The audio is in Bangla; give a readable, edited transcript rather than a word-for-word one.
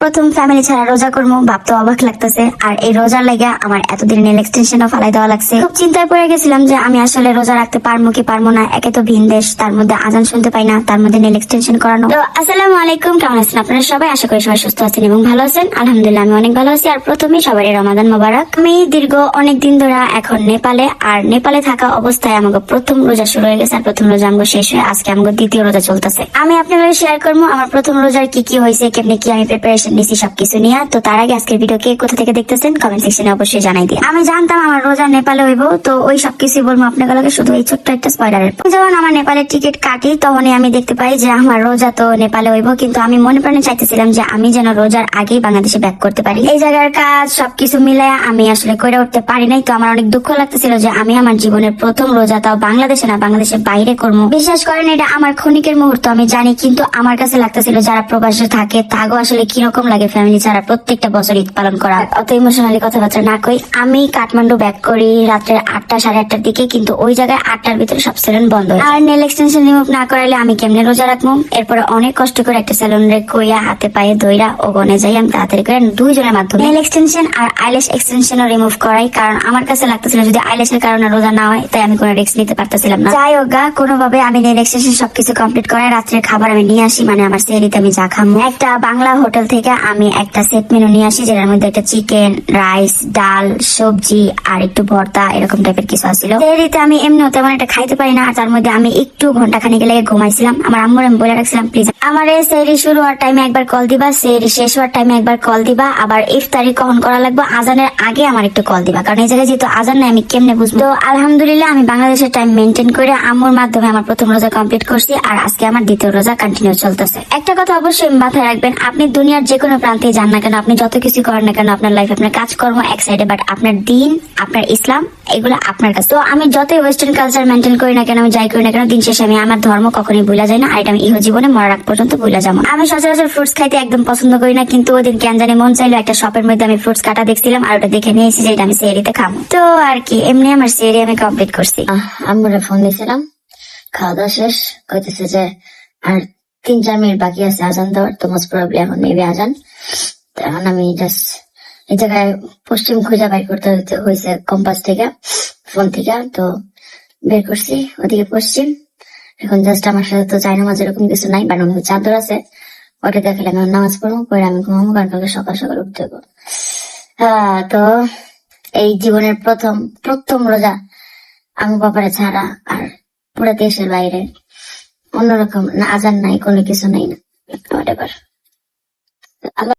প্রথম ফ্যামিলি ছাড়া রোজা করবো ভাবতে অবাক লাগতেছে। আর এই রোজার লাগা আমার এতদিন নেল এক্সটেনশনও ফালাই দেওয়া লাগছে। খুব চিন্তায় পড়ে গেছিলাম যে আমি আসলে রোজা রাখতে পারবো কি পারবো না। একে তো ভিন দেশ, তার মধ্যে আজান শুনতে পাই না, তার মধ্যে নেল এক্সটেনশন করানো। তো আসসালামু আলাইকুম, কেমন আছেন আপনারা সবাই? আশা করি সবাই সুস্থ আছেন এবং ভালো আছেন। আলহামদুলিল্লাহ আমি অনেক ভালো আছি। আর প্রথমে সবাই রমাদান মোবারক। আমি দীর্ঘ অনেকদিন ধরে এখন নেপালে, আর নেপালে থাকা অবস্থায় আমাকে প্রথম রোজা শুরু হয়ে গেছে। আর প্রথম রোজা আমাকে শেষ হয়ে আজকে আমাকে দ্বিতীয় রোজা চলতেছে। আমি আপনাদের শেয়ার করবো আমার প্রথম রোজার কি কি হয়েছে, কেমনি কি আমি প্রিপারেশন নিছি সবকিছু নিয়ে। তো তার আগে আজকের ভিডিও কে কোথা থেকে দেখতেছেন কমেন্ট সেকশনে অবশ্যই জানাই দিই। আমি জানতাম আমার রোজা নেপালে হইব, তো ওই সবকিছু বলবো আপনাদের। শুধু এই ছোট্ট একটা স্পয়লারের যখন আমার নেপালের টিকিট কাটি তখনই আমি দেখতে পাই যে আমার রোজা তো নেপালে হইব, কিন্তু আমি মনে প্রাণে চাইতেছিলাম যে আমি যেন রোজার আগেই বাংলাদেশে ব্যাক করতে পারি। এই জায়গার কাজ সবকিছু মিলায় আমি আসলে করে উঠতে পারি নাই। তো আমার অনেক দুঃখ লাগতেছিল যে আমি আমার জীবনের প্রথম রোজা তাও বাংলাদেশে না, বাংলাদেশের বাইরে করবো। বিশ্বাস করেন এটা আমার ক্ষণিকের মুহূর্ত আমি জানি, কিন্তু আমার কাছে লাগতেছিল যারা প্রবাসে থাকে তাগো আসলে কিরকম লাগে ফ্যামিলি ছাড়া প্রত্যেকটা বছর ঈদ পালন করা। অত ইমোশনালি কথাবার্তা না কই, আমি কাঠমান্ডু ব্যাক করি রাত্রে 8টা সাড়ে 8টার দিকে, কিন্তু ওই জায়গায় 8টার ভিতরে সব সেলুন বন্ধ। আর নেল এক্সটেনশন রিমুভ না করাইলে আমি কেমনে রোজা রাখবো? এরপরে অনেক কষ্ট করে একটা সেলুন রে কইয়া হাতে পায়ে দইরা ও গনে যাই আমি তাড়াতাড়ি করে দুইজনের মাধ্যমে নেল এক্সটেনশন আর আইল্যাশ এক্সটেনশনও রিমুভ করাই। কারণ আমার কাছে লাগতেছিল যদি আইল্যাশের কারণে রোজা না হয় তাই আমি কোনো রিস্ক নিতে পারতেছিলাম না। যাই হোক গা, কোনোভাবে আমি নেল এক্সটেনশন সবকিছু কমপ্লিট করাই রাত্রের খাবার আমি নিয়ে আসি, মানে আমার সেহরিতে আমি যা খাবো। একটা বাংলা হোটেল থেকে আমি একটা সেট মেনু নিয়ে আসি, যেটার মধ্যে একটা চিকেন, রাইস, ডাল, সবজি আর একটু ভর্তা এরকম টাইপের কিছু আসছিল। সেহরিতে আমি এমনি তেমন একটা খাইতে পারি না, আর তার মধ্যে আমি একটু ঘন্টা খানিক লেগে ঘুমাইছিলাম। আমার আম্মুর আমি বলে রাখছিলাম প্লিজ আমার এই সেহরি শুরু হওয়ার টাইমে একবার কল দিবা, সেহরি শেষ হওয়ার টাইমে একবার কল দিবা, আবার ইফতারি কখন করা লাগবে আজানের আগে আমার একটু কল দিবা, কারণ এই জায়গায় যেহেতু আজান নাই আমি কেমনে বুঝবো। তো আলহামদুলিল্লাহ আমি বাংলাদেশের টাইম মেনটেন করে আম্মুর মাধ্যমে আমার প্রথম রোজা কমপ্লিট করছি, আর আজকে আমার দ্বিতীয় রোজা কন্টিনিউ চলতেছে। একটা কথা অবশ্যই মাথায় রাখবেন, আপনি দুনিয়ার যে কোনো প্রান্তে যান না কেন, আপনি যত কিছু করেন না কেন, আপনার লাইফ আপনার কাজকর্ম এক সাইডে, বাট আপনার দিন আপনার ইসলাম এগুলো আপনার কাছে। তো আমি যতই ওয়েস্টার্ন কালচার মেনটেন করি না কেন, আমি যাই করি না কেন, দিন শেষে আমি আমার ধর্ম কখনোই ভুলা যায় না। আর এটা আমি ইহ জীবনে মরার আগ পর্যন্ত ভুলা যাবো। আমি সচরাচর ফ্রুটস খাইতে একদম পছন্দ করি না, কিন্তু ওদিন কেন জানি মন চাইলো একটা শপের মধ্যে আমি ফ্রুটস কাটা দেখছিলাম, আর ওটা দেখে নিয়েছি যে এটা আমি সেহরিতে খাবো। তো আর কি, এমনি আমার সেহরি আমি কমপ্লিট করছি। আম্মুরে ফোন দিয়েছিলাম, খাওয়া দাওয়া শেষ, কইতেছে যে আর 3-4 মিনিট বাকি আছে আজান দেওয়ার, তো মোস্ট প্রবাবলি এখন মেবি আজান। এখন আমি জাস্ট এই জায়গায় পশ্চিম খুঁজে বাইর করতে হয়েছে কম্পাস থেকে, ফোন থেকে, তো বের করছি ওদিকে পশ্চিম। এখন জাস্ট আমার সাথে তো চাই নামাজ এরকম কিছু নাই, বাট আমার চাদর আছে, ওটা দেখলে আমি নামাজ পড়বো, পরে আমি ঘুমাবো, কারণ কালকে সকাল সকাল উঠতে হবে। তো এই জীবনের প্রথম রোজা আমি বাবারে ছাড়া আর পুরো দেশের বাইরে, অন্যরকম না, আজান নাই, কোনো কিছু নাই না, হোয়াটএভার।